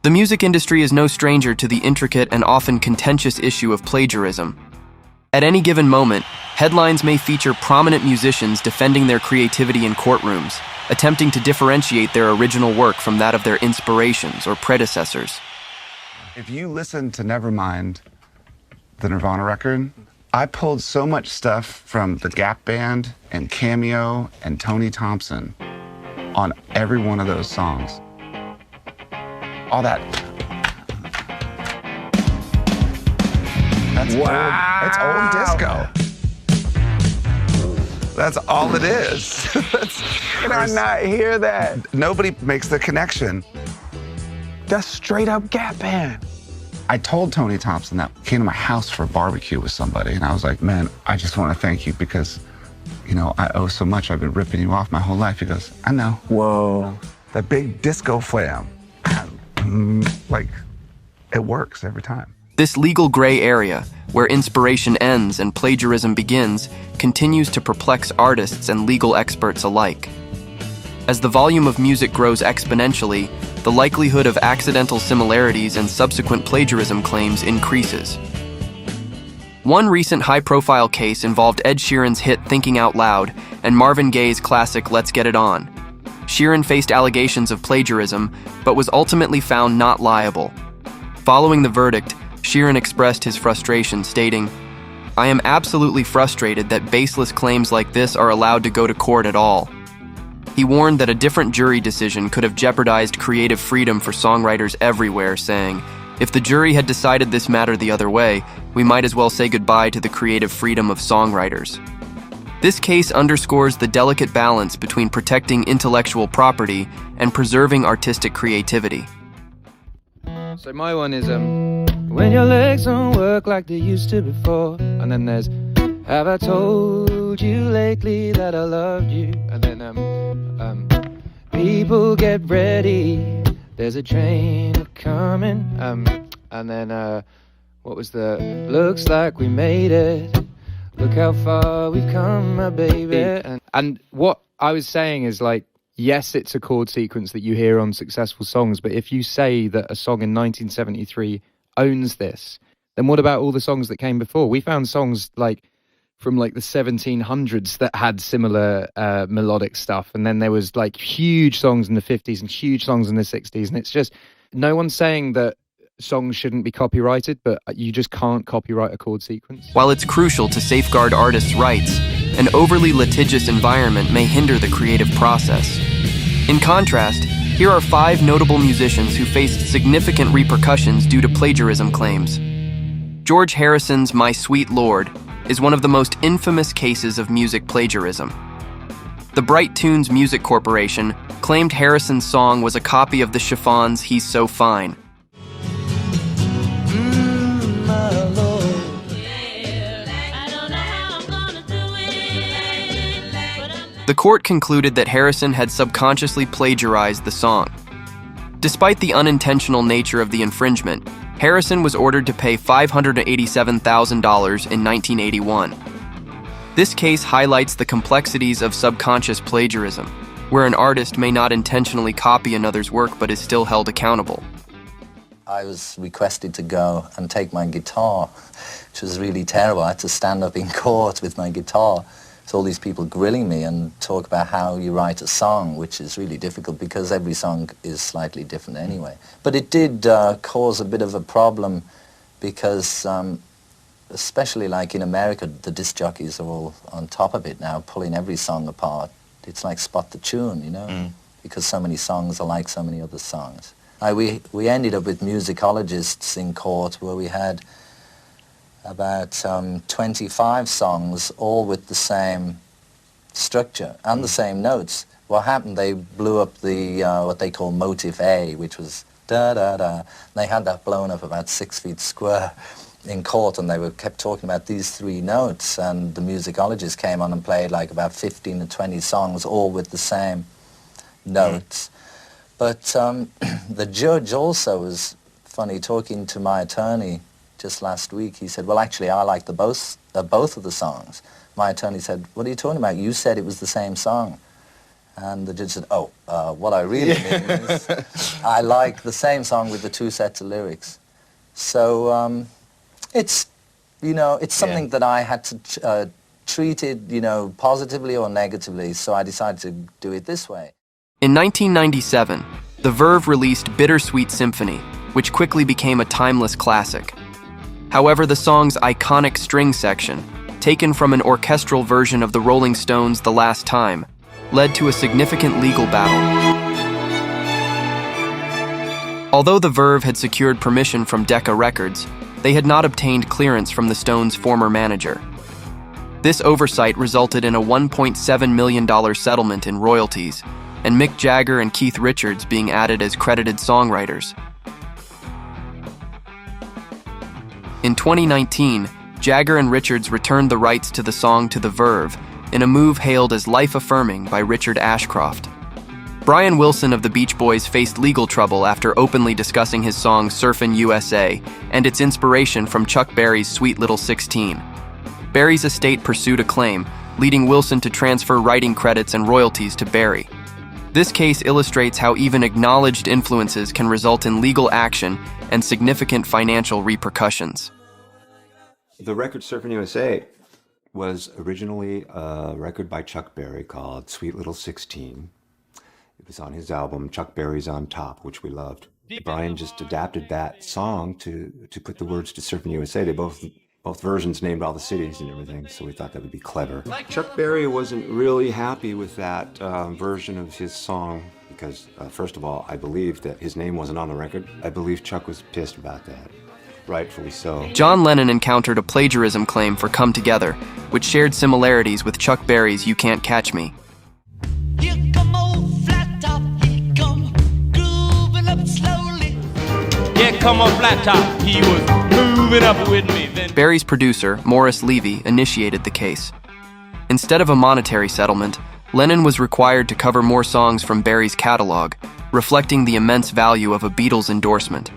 The music industry is no stranger to the intricate and often contentious issue of plagiarism. At any given moment, headlines may feature prominent musicians defending their creativity in courtrooms, attempting to differentiate their original work from that of their inspirations or predecessors. If you listen to Nevermind, the Nirvana record, I pulled so much stuff from the Gap Band and Cameo and Tony Thompson on every one of those songs. All that. That's wow. It's old disco. That's all it is. Can I not hear that? Nobody makes the connection. That's straight up Gap Band. I told Tony Thompson that came to my house for a barbecue with somebody, and I was like, man, I just want to thank you because, you know, I owe so much. I've been ripping you off my whole life. He goes, I know. Whoa. That big disco flam. Like, it works every time. This legal gray area, where inspiration ends and plagiarism begins, continues to perplex artists and legal experts alike. As the volume of music grows exponentially, the likelihood of accidental similarities and subsequent plagiarism claims increases. One recent high-profile case involved Ed Sheeran's hit Thinking Out Loud and Marvin Gaye's classic Let's Get It On. Sheeran faced allegations of plagiarism, but was ultimately found not liable. Following the verdict, Sheeran expressed his frustration, stating, "I am absolutely frustrated that baseless claims like this are allowed to go to court at all." He warned that a different jury decision could have jeopardized creative freedom for songwriters everywhere, saying, "If the jury had decided this matter the other way, we might as well say goodbye to the creative freedom of songwriters." This case underscores the delicate balance between protecting intellectual property and preserving artistic creativity. So my one is, when your legs don't work like they used to before. And then there's, have I told you lately that I loved you? And then, people get ready, there's a train coming. And then, what was the, looks like we made it. Look how far we've come, my baby. And what I was saying is, like, yes, it's a chord sequence that you hear on successful songs, but if you say that a song in 1973 owns this, then what about all the songs that came before? We found songs like from like the 1700s that had similar melodic stuff, and then there was like huge songs in the 50s and huge songs in the 60s, and it's just, no one's saying that songs shouldn't be copyrighted, but you just can't copyright a chord sequence. While it's crucial to safeguard artists' rights, an overly litigious environment may hinder the creative process. In contrast, here are 5 notable musicians who faced significant repercussions due to plagiarism claims. George Harrison's My Sweet Lord is one of the most infamous cases of music plagiarism. The Bright Tunes Music Corporation claimed Harrison's song was a copy of the Chiffon's He's So Fine. The court concluded that Harrison had subconsciously plagiarized the song. Despite the unintentional nature of the infringement, Harrison was ordered to pay $587,000 in 1981. This case highlights the complexities of subconscious plagiarism, where an artist may not intentionally copy another's work but is still held accountable. I was requested to go and take my guitar, which was really terrible. I had to stand up in court with my guitar. So all these people grilling me and talk about how you write a song, which is really difficult because every song is slightly different anyway. But it did cause a bit of a problem because, especially like in America, the disc jockeys are all on top of it now, pulling every song apart. It's like spot the tune, you know, because so many songs are like so many other songs. We ended up with musicologists in court where we had about 25 songs, all with the same structure and the same notes. What happened, they blew up the, what they call motive A, which was da-da-da. They had that blown up about 6 feet square in court, and they kept talking about these 3 notes, and the musicologist came on and played like about 15 to 20 songs, all with the same notes. But the judge also was funny, talking to my attorney just last week. He said, well, actually, I like both of the songs. My attorney said, what are you talking about? You said it was the same song. And the judge said, oh, what I really mean is I like the same song with the two sets of lyrics. So it's, you know, it's something that I had to treat it, you know, positively or negatively, so I decided to do it this way. In 1997, The Verve released Bittersweet Symphony, which quickly became a timeless classic. However, the song's iconic string section, taken from an orchestral version of the Rolling Stones' The Last Time, led to a significant legal battle. Although The Verve had secured permission from Decca Records, they had not obtained clearance from the Stones' former manager. This oversight resulted in a $1.7 million settlement in royalties, and Mick Jagger and Keith Richards being added as credited songwriters. In 2019, Jagger and Richards returned the rights to the song to The Verve in a move hailed as life-affirming by Richard Ashcroft. Brian Wilson of the Beach Boys faced legal trouble after openly discussing his song Surfin' USA and its inspiration from Chuck Berry's Sweet Little 16. Berry's estate pursued a claim, leading Wilson to transfer writing credits and royalties to Berry. This case illustrates how even acknowledged influences can result in legal action and significant financial repercussions. The record Surfin' USA was originally a record by Chuck Berry called Sweet Little 16. It was on his album Chuck Berry's on Top, which we loved. Brian just adapted that song to put the words to Surfin' USA. They both versions named all the cities and everything, so we thought that would be clever. Chuck Berry wasn't really happy with that version of his song because, first of all, I believe that his name wasn't on the record. I believe Chuck was pissed about that. Rightfully so. John Lennon encountered a plagiarism claim for Come Together, which shared similarities with Chuck Berry's You Can't Catch Me. Here come old flat top, he come grooving up slowly. Yeah, come on flat top, he was moving up with me. Then Berry's producer, Morris Levy, initiated the case. Instead of a monetary settlement, Lennon was required to cover more songs from Berry's catalog, reflecting the immense value of a Beatles endorsement.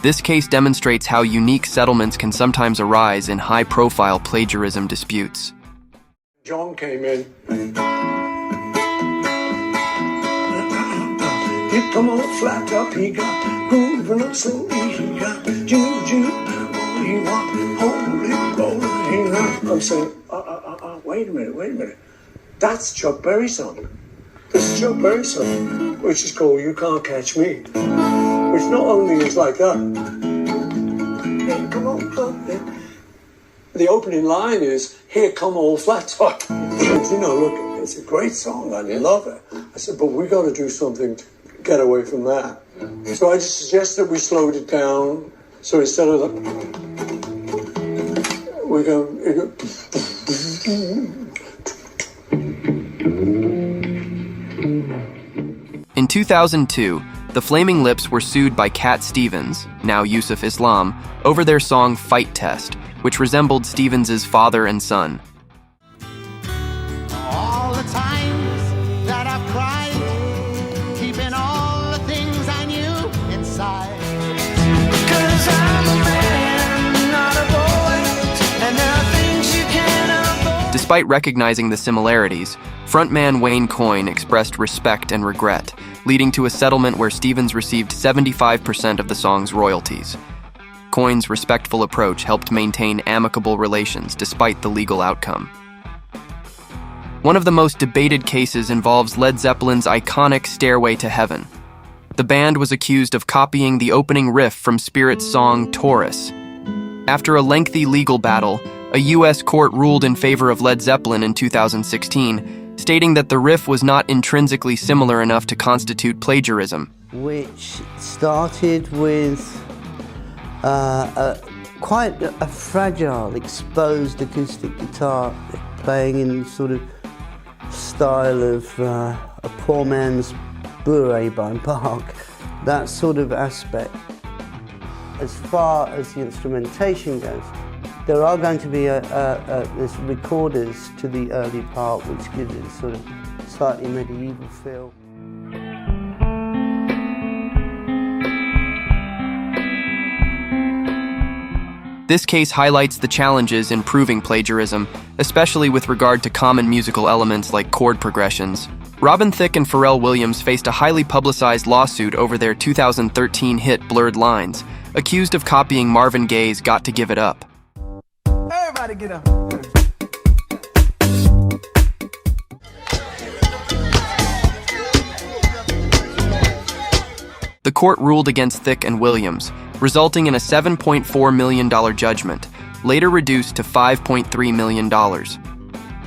This case demonstrates how unique settlements can sometimes arise in high-profile plagiarism disputes. John came in. Here come on flat up, he got grooving up slowly, he got juju, all he want, holy moly. I'm saying, wait a minute. That's Chuck Berry's song. This is Chuck Berry's song, which is called You Can't Catch Me. Which not only is like that. Here come on, the opening line is, here come all flat top. You know, look, it's a great song, I love it. I said, but we got to do something to get away from that. So I just suggested we slowed it down. So instead of we go. In 2002, the Flaming Lips were sued by Cat Stevens, now Yusuf Islam, over their song Fight Test, which resembled Stevens' father and son. All the times that I've cried, keeping all the things I knew inside. 'Cause I'm a man, not a boy, and there are things you can't avoid. Despite recognizing the similarities, frontman Wayne Coyne expressed respect and regret, leading to a settlement where Stevens received 75% of the song's royalties. Coyne's respectful approach helped maintain amicable relations despite the legal outcome. One of the most debated cases involves Led Zeppelin's iconic Stairway to Heaven. The band was accused of copying the opening riff from Spirit's song Taurus. After a lengthy legal battle, a U.S. court ruled in favor of Led Zeppelin in 2016, stating that the riff was not intrinsically similar enough to constitute plagiarism. Which started with quite a fragile, exposed acoustic guitar playing in sort of style of a poor man's bourrée by Bach, that sort of aspect. As far as the instrumentation goes, there are going to be there's recorders to the early part which gives it a sort of slightly medieval feel. This case highlights the challenges in proving plagiarism, especially with regard to common musical elements like chord progressions. Robin Thicke and Pharrell Williams faced a highly publicized lawsuit over their 2013 hit Blurred Lines, accused of copying Marvin Gaye's Got to Give It Up. Everybody get up. The court ruled against Thicke and Williams, resulting in a $7.4 million judgment, later reduced to $5.3 million.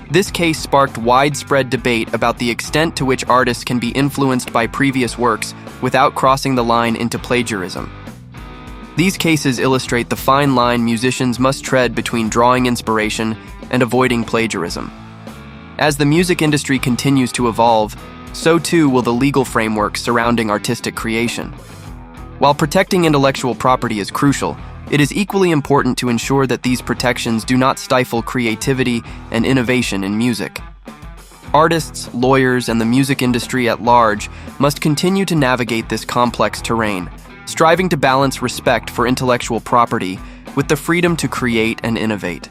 This case sparked widespread debate about the extent to which artists can be influenced by previous works without crossing the line into plagiarism. These cases illustrate the fine line musicians must tread between drawing inspiration and avoiding plagiarism. As the music industry continues to evolve, so too will the legal framework surrounding artistic creation. While protecting intellectual property is crucial, it is equally important to ensure that these protections do not stifle creativity and innovation in music. Artists, lawyers, and the music industry at large must continue to navigate this complex terrain, striving to balance respect for intellectual property with the freedom to create and innovate.